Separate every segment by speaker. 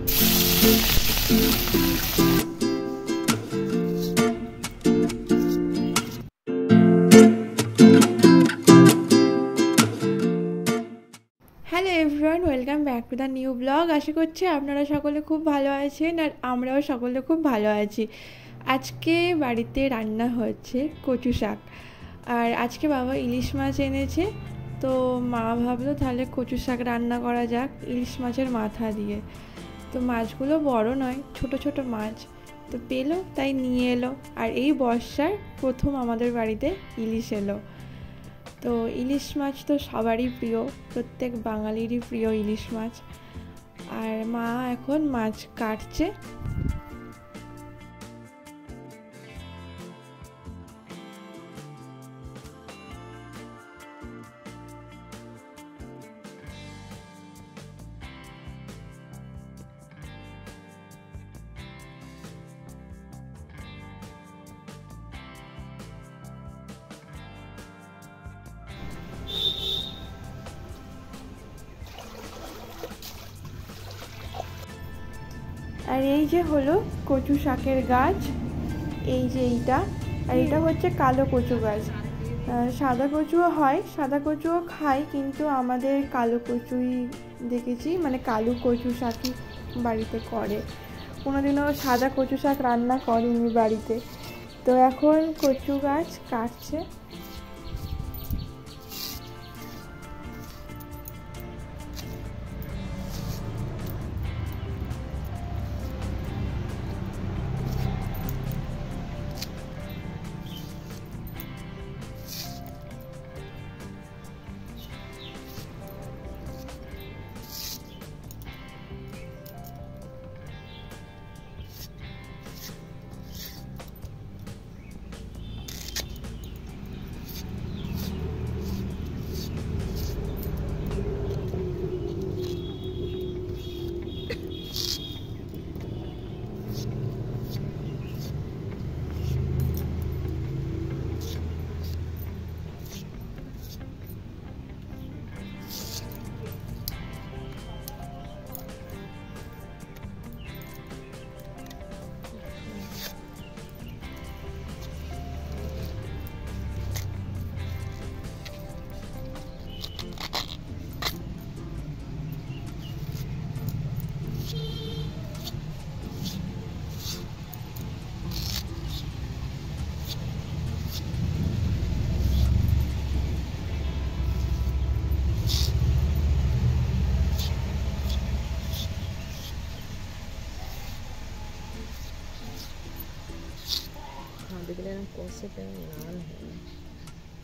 Speaker 1: Hello everyone, welcome back to the new blog. আশা করছি আপনারা সকলে খুব ভালো আছেন আর আমরাও সকলে খুব ভালো আছি। আজকে বাড়িতে রান্না হচ্ছে কচু শাক, আর আজকে বাবা ইলিশ মাছ এনেছে, তো মা ভাবলো তাহলে কচু শাক রান্না করা যাক ইলিশ মাছের মাথা দিয়ে। তো মাছগুলো বড় নয়, ছোট ছোট মাছ, তো পেলো তাই নিয়ে এলো। আর এই বর্ষার প্রথম আমাদের বাড়িতে ইলিশ এলো। তো ইলিশ মাছ তো সবারই প্রিয়, প্রত্যেক বাঙালিরই প্রিয় ইলিশ মাছ। আর মা এখন মাছ কাটছে। আর এই যে হলো কচু শাকের গাছ, এই যে এইটা, আর এটা হচ্ছে কালো কচু গাছ। সাদা কচুও হয়, সাদা কচুও খাই, কিন্তু আমাদের কালো কচুই দেখেছি, মানে কালো কচু শাকই বাড়িতে করে। কোনোদিনও সাদা কচু শাক রান্না করেনি বাড়িতে। তো এখন কচু গাছ কাটছে।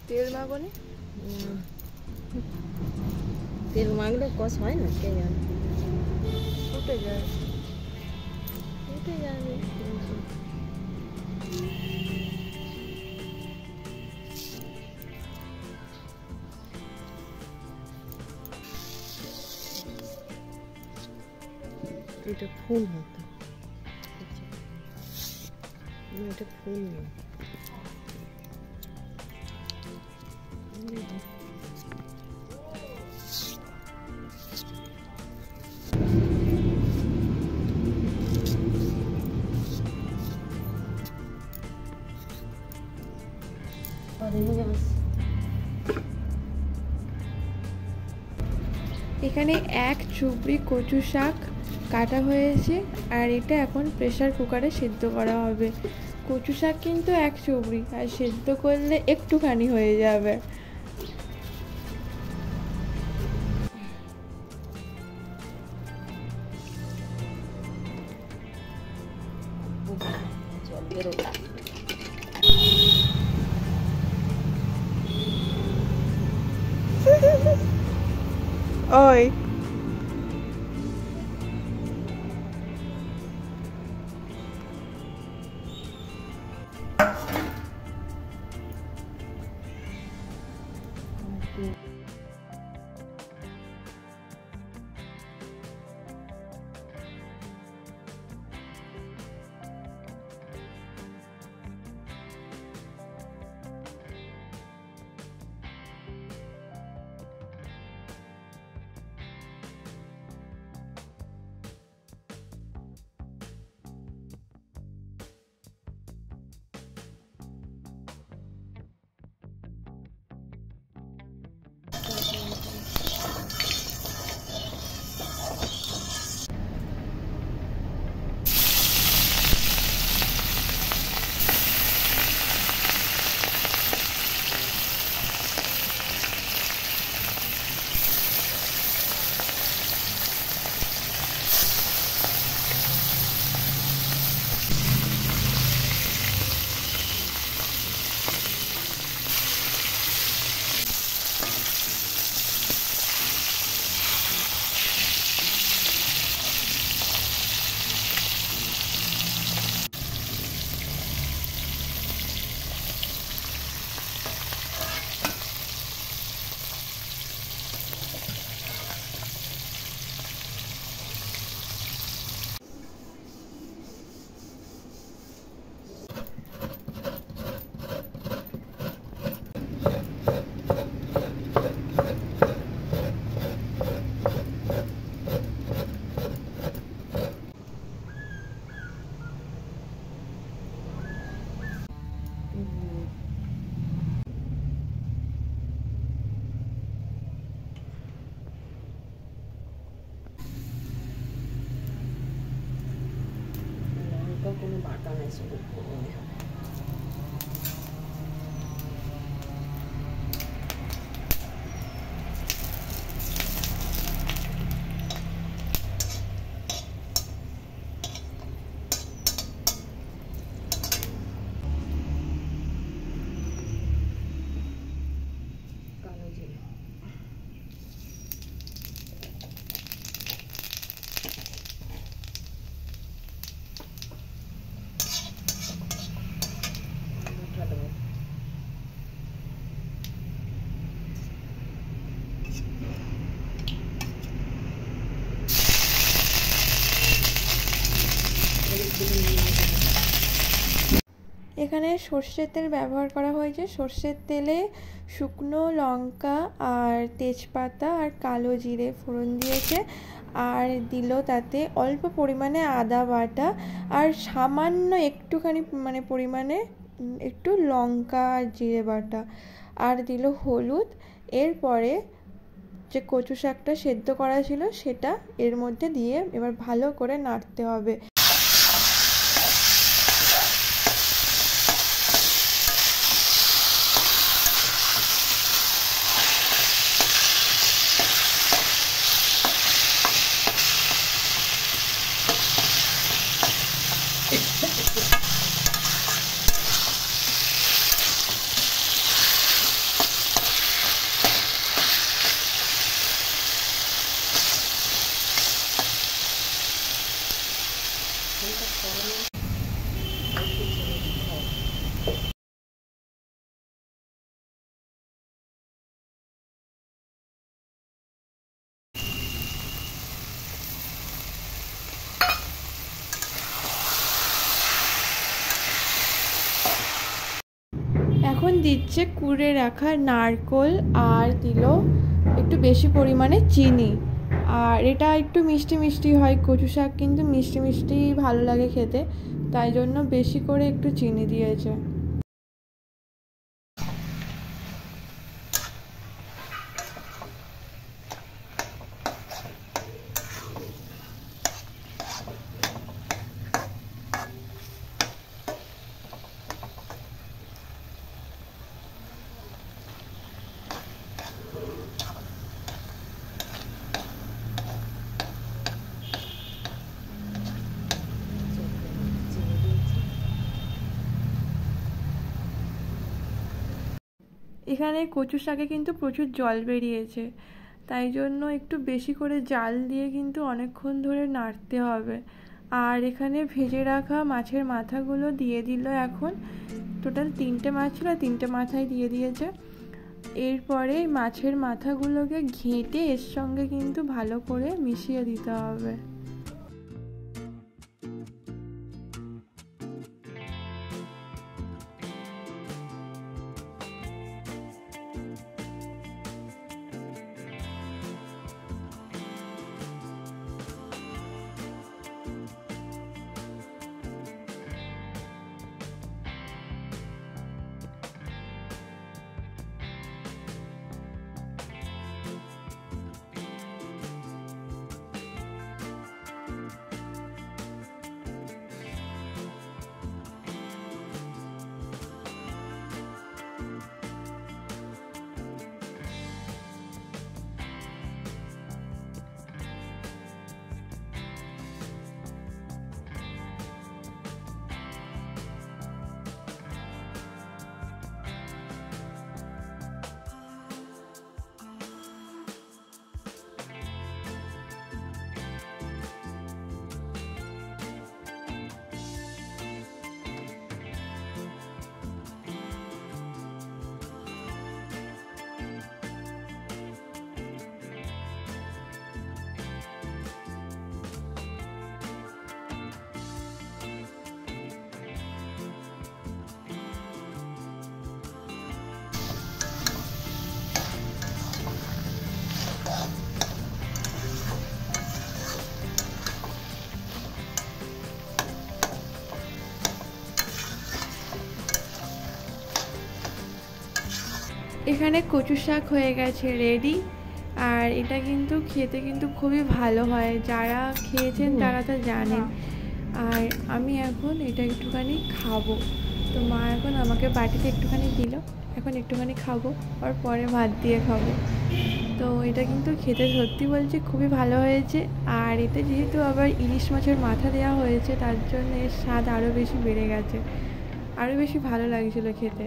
Speaker 1: তেল মাগনে
Speaker 2: তেল মাগলে কষ হয় না, কে জানে,
Speaker 1: উঠে যায়,
Speaker 2: উঠে যাবে। এটা ফুল হতো, এটা ফুল না।
Speaker 1: এখানে এক চুবড়ি কচু শাক কাটা হয়েছে, আর এটা এখন প্রেসার কুকারে সেদ্ধ করা হবে। কচু শাক কিন্তু এক চুবড়ি, আর সেদ্ধ করলে একটুখানি হয়ে যাবে। ওই
Speaker 2: কোনো বাটা নাই, শুধু ফোড়নে হবে। কালো জিরে, আলুটা দেবো।
Speaker 1: এখানে সর্ষের তেল ব্যবহার করা হয়েছে। সর্ষের তেলে শুকনো লঙ্কা আর তেজপাতা আর কালো জিরে ফোড়ন দিয়েছে, আর দিল তাতে অল্প পরিমাণে আদা বাটা আর সামান্য একটুখানি পরিমাণে একটু লঙ্কা আর জিরে বাটা, আর দিল হলুদ। এরপরে যে কচু শাকটা সেদ্ধ করা ছিল সেটা এর মধ্যে দিয়ে এবার ভালো করে নাড়তে হবে। এখন দিচ্ছে কুড়ে রাখা নারকোল, আর দিল একটু বেশি পরিমাণে চিনি। আর এটা একটু মিষ্টি মিষ্টি হয়, কচু শাক কিন্তু মিষ্টি মিষ্টি ভালো লাগে খেতে, তাই জন্য বেশি করে একটু চিনি দিয়েছে। এখানে কচু শাকে কিন্তু প্রচুর জল বেরিয়েছে, তাই জন্য একটু বেশি করে জাল দিয়ে কিন্তু অনেকক্ষণ ধরে নাড়তে হবে। আর এখানে ভেজে রাখা মাছের মাথাগুলো দিয়ে দিল। এখন টোটাল 3টে মাছ ছিল, 3টে মাথায় দিয়ে দিয়েছে। এরপরে মাছের মাথাগুলোকে ঘেঁটে এর সঙ্গে কিন্তু ভালো করে মিশিয়ে দিতে হবে। এখানে কচু শাক হয়ে গেছে রেডি। আর এটা কিন্তু খেতে কিন্তু খুবই ভালো হয়, যারা খেয়েছেন তারা তা জানেন। আর আমি এখন এটা একটুখানি খাবো। তো মা এখন আমাকে বাটিতে একটুখানি দিল, এখন একটুখানি খাবো আর পরে ভাত দিয়ে খাবো। তো এটা কিন্তু খেতে সত্যি বলছি খুবই ভালো হয়েছে। আর এতে যেহেতু আবার ইলিশ মাছের মাথা দেওয়া হয়েছে, তার জন্য এর স্বাদ আরও বেশি বেড়ে গেছে, আরও বেশি ভালো লাগছিলো খেতে।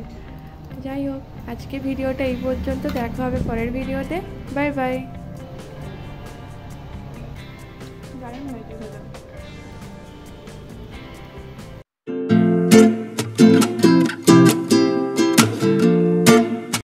Speaker 1: যাই হোক, আজকে ভিডিওটা এই পর্যন্ত, দেখা হবে পরের ভিডিওতে। Bye bye.